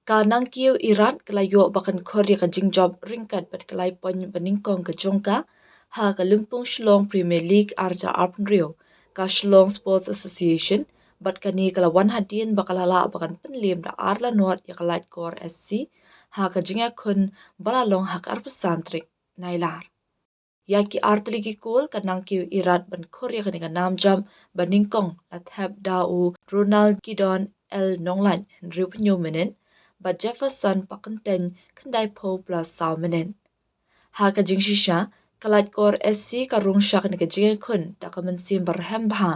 Ka nang kiu Iran kelayo bakan Korea ka jingjob ringkat bat kelai pon beningkong ka jongka ha ka lumpung Shillong Premier League arja arpn rio ka Shillong Sports Association bat kani kala wan hadien bakalala bakan penlim da arla nuat ya kalait kor SC ha ka jinga kun balalong ha ka arpesantrik nailar. Yaki artligi kul kanang kiu Iran ban Korea kaninga namjam beningkong la thab dau Ronald Gidon El Nonglan riu penyo menen ba Jefferson pakenten kendai po plus saw menen. Ha ka jing shisha kalait kor SC karung syak ni ka jing kun da ka mensim barhem bha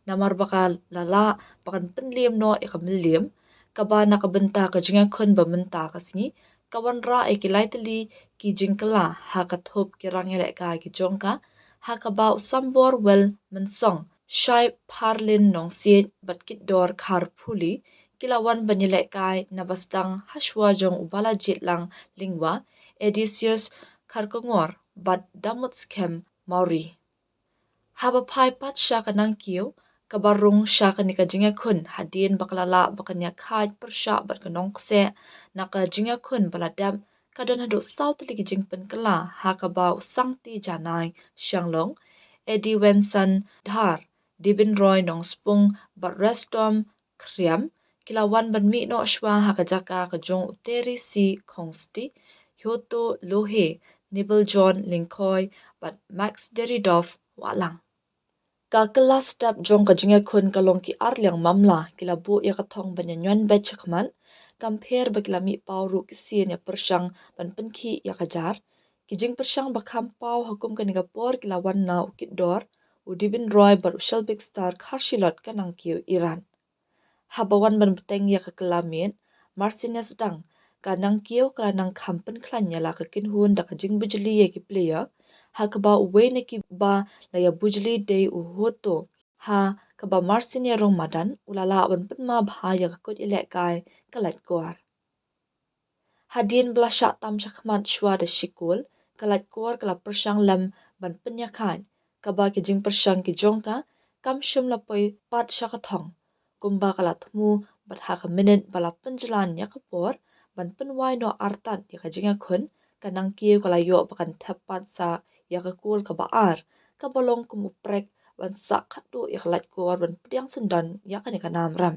namar bakal lala bakan penliam no e ka milim ka ba na ka benta ka jing kun ba menta ka sini kawan ra e ki laitali ki jing kala ha ka thop ki rang ele ka ki jongka ha ka ba sambor wel mensong shai parlin nong siet bat kit dor khar phuli kilawan banyele kai na bastang hashwa jong ubala jitlang lingwa Edisius Karkongor bat damut skem Maori. Haba pai pat syaka nang kiu kabarung syaka ni ka jinga kun hadien bakalala bakanya khai persya bat kanong kse naka jinga kun baladam kadon hadu south ligi jingpen kala ha kabau sangti janai shanglong Eddie Wenson dhar Dibin Roy nong spung bat restom kriam kilawan ban mi no shwa ha kajaka kajong uteri si kongsti Hyoto Lohe Nibel John Linkoy bat Max Deridov walang. Ka kelas step jong ka jinga kun kalong ki arliang mamla kila bu ya kathong banyanyuan bet chakman compare bakila mi pawru ki sien ya persyang ban penki ya kajar ki jing persyang bakham paw hukum ka nigapor kila wan na ukit dor udibin roy bar ushal big star karshilot kanang kiu Iran habawan ban beteng ya ka kelamin Marcinez dang kanang kiu kanang kampen klanya la ka kinhun da ka jing bujli ya ki player ha ka ba uwe ne ki ba la ya bujli day u hoto ha ka ba marsin ya rong madan ulala wan penma bha ya ka kot ilek kai kalat kuar. Hadin belasyak tam syakmat shwa da shikul kalat kuar kala persyang lam ban penyakan ka ba ki jing persyang ki jongka kam shum la poi pat syakathong kumba kala thmu bat ha ka minute bala penjalan ya kapor ban penwai no artat ya ka jinga kun kanang kiu kala yo bakan tepat sa ya ka kul ka baar ka balong kumuprek ban sak khatu ya kalat kuar ban pediang sendan ya ka ni ka nam ram.